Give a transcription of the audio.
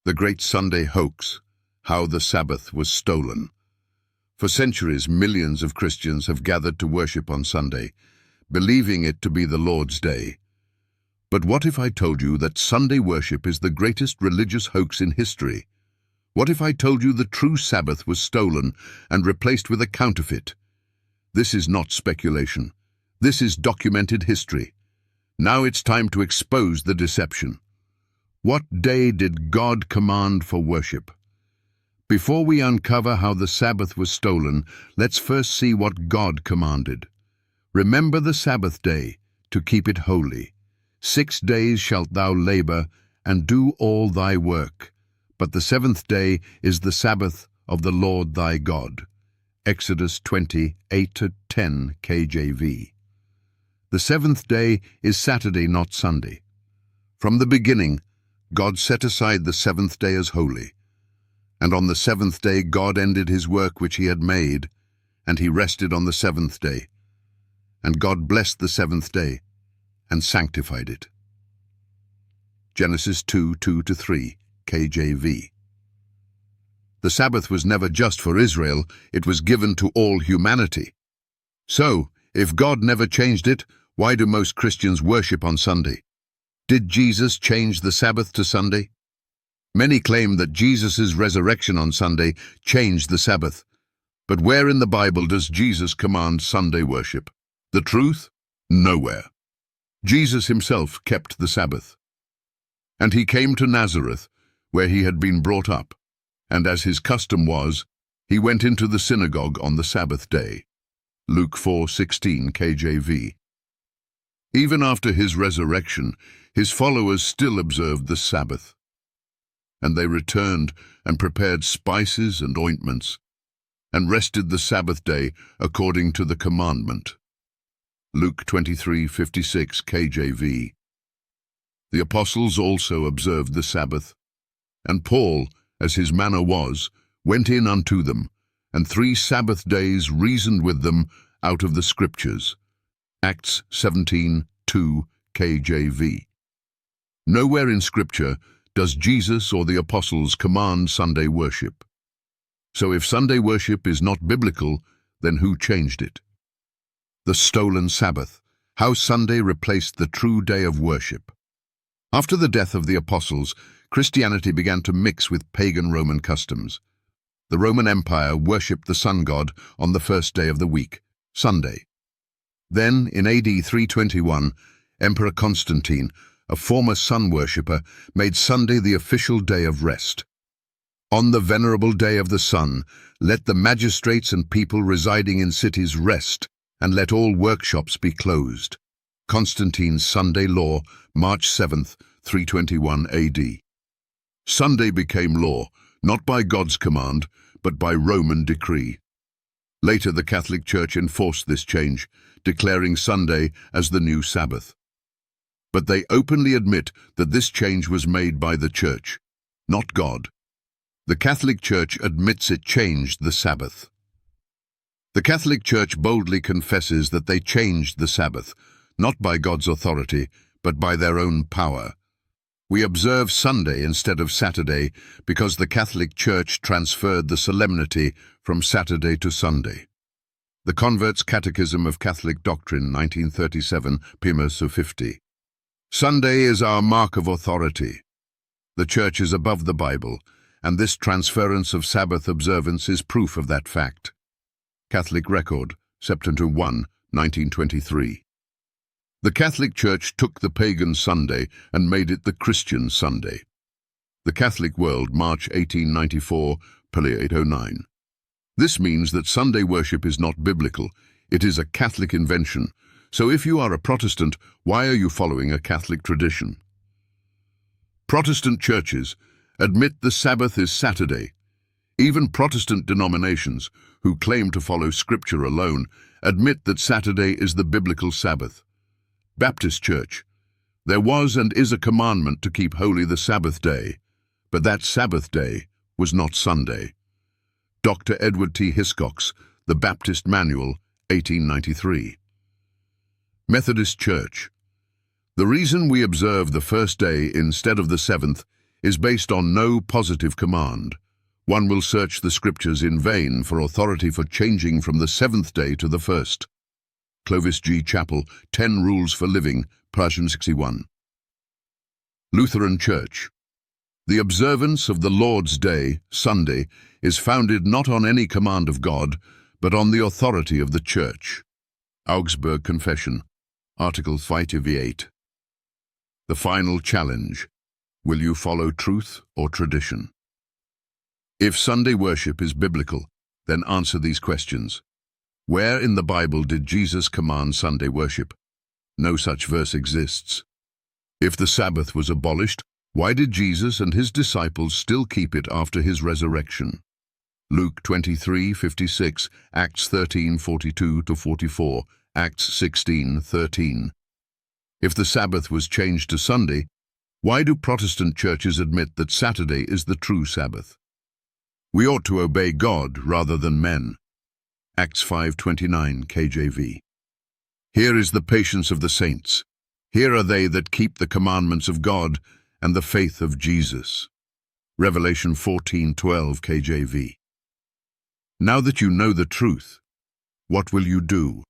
The Great Sunday Hoax, How the Sabbath Was Stolen. For centuries, millions of Christians have gathered to worship on Sunday, believing it to be the Lord's day. But what if I told you that Sunday worship is the greatest religious hoax in history? What if I told you the true Sabbath was stolen and replaced with a counterfeit? This is not speculation. This is documented history. Now it's time to expose the deception. What day did God command for worship? Before we uncover how the Sabbath was stolen, let's first see what God commanded. Remember the Sabbath day, to keep it holy. 6 days shalt thou labor, and do all thy work. But the seventh day is the Sabbath of the Lord thy God. Exodus 20:8-10 KJV. The seventh day is Saturday, not Sunday. From the beginning, God set aside the seventh day as holy. And on the seventh day God ended his work which he had made, and he rested on the seventh day. And God blessed the seventh day, and sanctified it. Genesis 2:2-3 KJV. The Sabbath was never just for Israel, it was given to all humanity. So, if God never changed it, why do most Christians worship on Sunday? Did Jesus change the Sabbath to Sunday? Many claim that Jesus' resurrection on Sunday changed the Sabbath. But where in the Bible does Jesus command Sunday worship? The truth? Nowhere. Jesus himself kept the Sabbath. And he came to Nazareth, where he had been brought up, and as his custom was, he went into the synagogue on the Sabbath day. Luke 4:16 KJV. Even after his resurrection, his followers still observed the Sabbath. And they returned and prepared spices and ointments, and rested the Sabbath day according to the commandment. Luke 23:56 KJV. The apostles also observed the Sabbath, and Paul, as his manner was, went in unto them, and 3 Sabbath days reasoned with them out of the Scriptures. Acts 17:2 KJV. Nowhere in Scripture does Jesus or the apostles command Sunday worship. So if Sunday worship is not biblical, then who changed it? The stolen Sabbath, how Sunday replaced the true day of worship. After the death of the apostles, Christianity began to mix with pagan Roman customs. The Roman Empire worshipped the sun god on the first day of the week, Sunday. Then, in AD 321, Emperor Constantine, a former sun worshipper, made Sunday the official day of rest. On the venerable day of the sun, let the magistrates and people residing in cities rest, and let all workshops be closed. Constantine's Sunday Law, March 7th, 321 AD. Sunday became law, not by God's command, but by Roman decree. Later, the Catholic Church enforced this change, declaring Sunday as the new Sabbath. But they openly admit that this change was made by the Church, not God. The Catholic Church admits it changed the Sabbath. The Catholic Church boldly confesses that they changed the Sabbath, not by God's authority, but by their own power. We observe Sunday instead of Saturday because the Catholic Church transferred the solemnity from Saturday to Sunday. The Convert's Catechism of Catholic Doctrine, 1937, Primus 50. Sunday is our mark of authority. The Church is above the Bible, and this transference of Sabbath observance is proof of that fact. Catholic Record, September 1, 1923. The Catholic Church took the pagan Sunday and made it the Christian Sunday. The Catholic World, March 1894, Pali 809. This means that Sunday worship is not biblical, it is a Catholic invention. So if you are a Protestant, why are you following a Catholic tradition? Protestant churches admit the Sabbath is Saturday. Even Protestant denominations, who claim to follow Scripture alone, admit that Saturday is the biblical Sabbath. Baptist Church. There was and is a commandment to keep holy the Sabbath day, but that Sabbath day was not Sunday. Dr. Edward T. Hiscox, The Baptist Manual, 1893. Methodist Church. The reason we observe the first day instead of the seventh is based on no positive command. One will search the scriptures in vain for authority for changing from the seventh day to the first. Clovis G. Chappell, 10 Rules for Living, Persian 61. Lutheran Church. The observance of the Lord's Day, Sunday, is founded not on any command of God, but on the authority of the Church. Augsburg Confession, Article 5-8. The final challenge. Will you follow truth or tradition? If Sunday worship is biblical, then answer these questions. Where in the Bible did Jesus command Sunday worship? No such verse exists. If the Sabbath was abolished, why did Jesus and his disciples still keep it after his resurrection? Luke 23:56, Acts 13:42-44, Acts 16:13. If the Sabbath was changed to Sunday, why do Protestant churches admit that Saturday is the true Sabbath? We ought to obey God rather than men. Acts 5:29 KJV. Here is the patience of the saints. Here are they that keep the commandments of God and the faith of Jesus. Revelation 14:12 KJV. Now that you know the truth, what will you do?